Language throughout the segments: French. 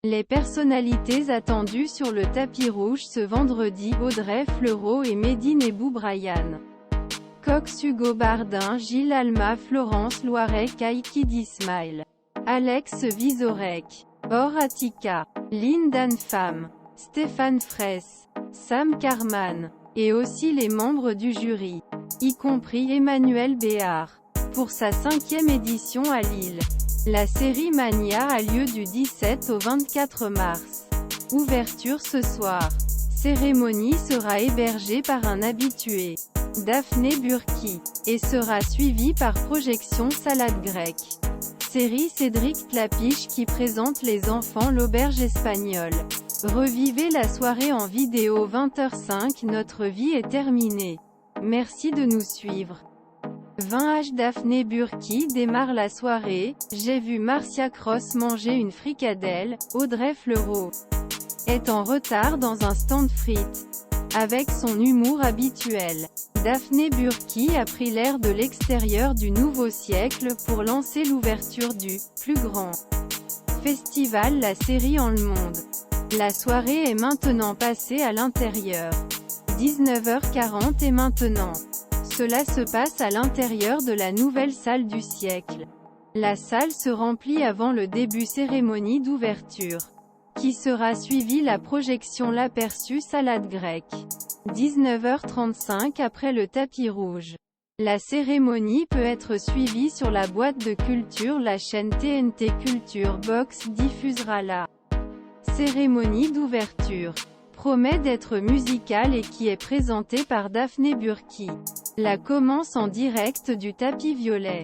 Les personnalités attendues sur le tapis rouge ce vendredi, Audrey Fleurot et Mehdi Nebou, Brian Cox, Hugo Bardin, Gilles Alma, Florence Loirec, Aïkid Ismail, Alex Vizorek, Or Attica, Lynn Danfam, Stéphane Fraisse, Sam Carman, et aussi les membres du jury, y compris Emmanuel Béard, pour sa 5e édition à Lille. La série Mania a lieu du 17 au 24 mars. Ouverture ce soir. Cérémonie sera hébergée par un habitué, Daphné Burki, et sera suivie par projection salade grecque. Série Cédric Clapiche qui présente Les Enfants l'auberge espagnole. Revivez la soirée en vidéo 20h05. Notre vie est terminée. Merci de nous suivre. 20h Daphné Burki démarre la soirée. J'ai vu Marcia Cross manger une fricadelle. Audrey Fleurot est en retard dans un stand frites. Avec son humour habituel, Daphné Burki a pris l'air de l'extérieur du nouveau siècle pour lancer l'ouverture du plus grand festival La Série en le monde. La soirée est maintenant passée à l'intérieur. 19h40 et maintenant. Cela se passe à l'intérieur de la nouvelle salle du siècle. La salle se remplit avant le début cérémonie d'ouverture, qui sera suivie la projection L'Aperçu salade grecque. 19h35 après le tapis rouge. La cérémonie peut être suivie sur la boîte de culture. La chaîne TNT Culture Box diffusera la cérémonie d'ouverture. Promet d'être musicale et qui est présentée par Daphné Burki. La commence en direct du tapis violet.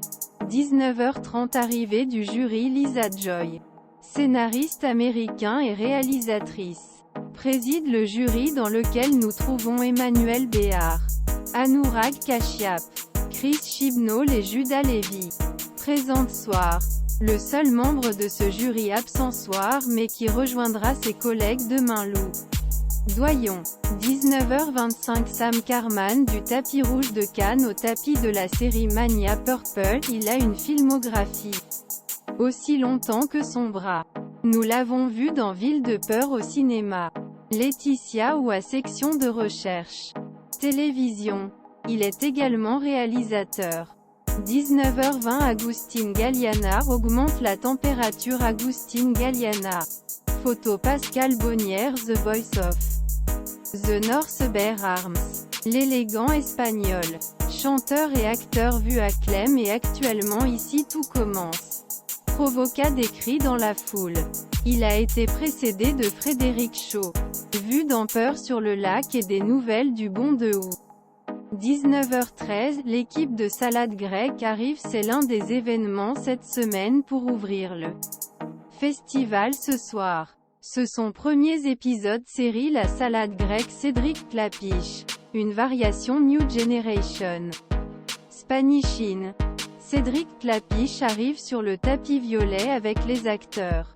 19h30 arrivée du jury. Lisa Joy, scénariste américain et réalisatrice, préside le jury dans lequel nous trouvons Emmanuel Béard, Anurag Kashyap, Chris Chibnall et Judah Levy. Présente soir. Le seul membre de ce jury absent soir mais qui rejoindra ses collègues demain. Lou Doyon. 19h25 Sam Carman du tapis rouge de Cannes au tapis de la série Mania Purple. Il a une filmographie aussi longtemps que son bras. Nous l'avons vu dans Ville de peur au cinéma, Laetitia ou à Section de recherche télévision. Il est également réalisateur. 19h20 Agustin Galliana augmente la température. Agustin Galliana. Photo Pascal Bonnière. The Voice of The North Bear Arms. L'élégant espagnol, chanteur et acteur vu à Clem et actuellement Ici tout commence, provoqua des cris dans la foule. Il a été précédé de Frédéric Shaw, vu dans Peur sur le lac et des nouvelles du Bon de Houx. 19h13 L'équipe de salade grecque arrive. C'est l'un des événements cette semaine pour ouvrir le festival ce soir. Ce sont premiers épisodes série La salade grecque. Cédric Clapiche, une variation New Generation Spanishine. Cédric Clapiche arrive sur le tapis violet avec les acteurs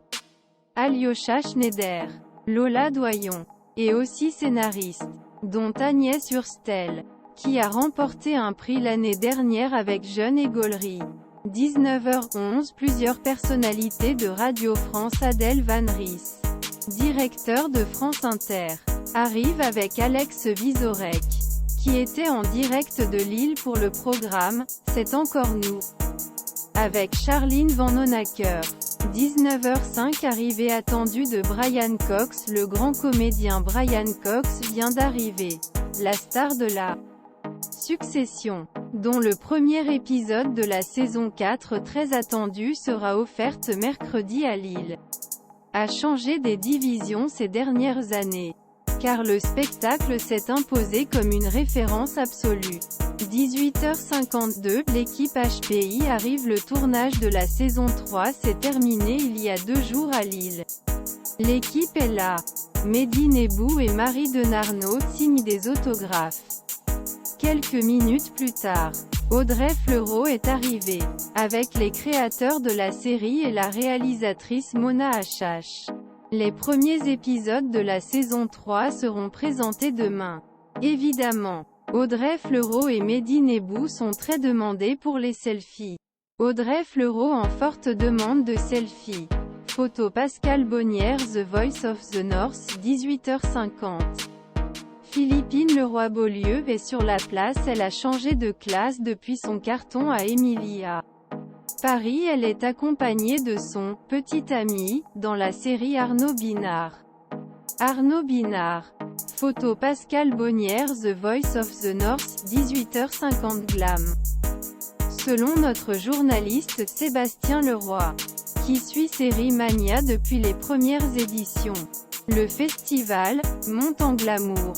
Alyosha Schneider, Lola Doyon, et aussi scénaristes, dont Agnès Hurstel, qui a remporté un prix l'année dernière avec Jeune et Gaulerie. 19h11 Plusieurs personnalités de Radio France. Adèle Van Ries, directeur de France Inter, arrive avec Alex Vizorek, qui était en direct de Lille pour le programme « C'est encore nous », avec Charline Vanhoenacker. 19h05 Arrivée attendue de Brian Cox. Le grand comédien Brian Cox vient d'arriver, la star de la Succession, dont le premier épisode de la saison 4 très attendu sera offerte mercredi à Lille, a changé des divisions ces dernières années, car le spectacle s'est imposé comme une référence absolue. 18h52 L'équipe HPI arrive. Le tournage de la saison 3 s'est terminé il y a 2 jours à Lille. L'équipe est là. Mehdi Nebou et Marie Denarnaud signent des autographes. Quelques minutes plus tard, Audrey Fleurot est arrivée, avec les créateurs de la série et la réalisatrice Mona Achache. Les premiers épisodes de la saison 3 seront présentés demain. Évidemment, Audrey Fleurot et Mehdi Nebou sont très demandés pour les selfies. Audrey Fleurot en forte demande de selfies. Photo Pascal Bonnière The Voice of the North 18h50. Philippine Leroy-Beaulieu est sur la place. Elle a changé de classe depuis son carton à Emilia. Paris. Elle est accompagnée de son « petit ami » dans la série Arnaud Binard. Arnaud Binard. Photo Pascal Bonnière The Voice of the North 18h50 Glam. Selon notre journaliste Sébastien Leroy, qui suit Série Mania depuis les premières éditions, le festival monte en glamour.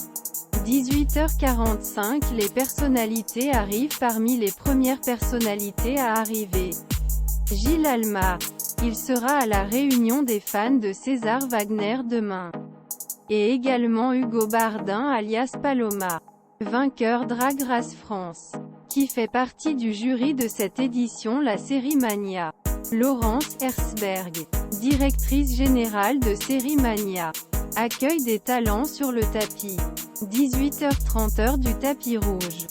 18h45 Les personnalités arrivent. Parmi les premières personnalités à arriver, Gilles Alma. Il sera à la réunion des fans de César Wagner demain. Et également Hugo Bardin alias Paloma, vainqueur Drag Race France, qui fait partie du jury de cette édition la Série Mania. Laurence Herzberg, directrice générale de Série Mania, accueille des talents sur le tapis. 18h30 heure du tapis rouge.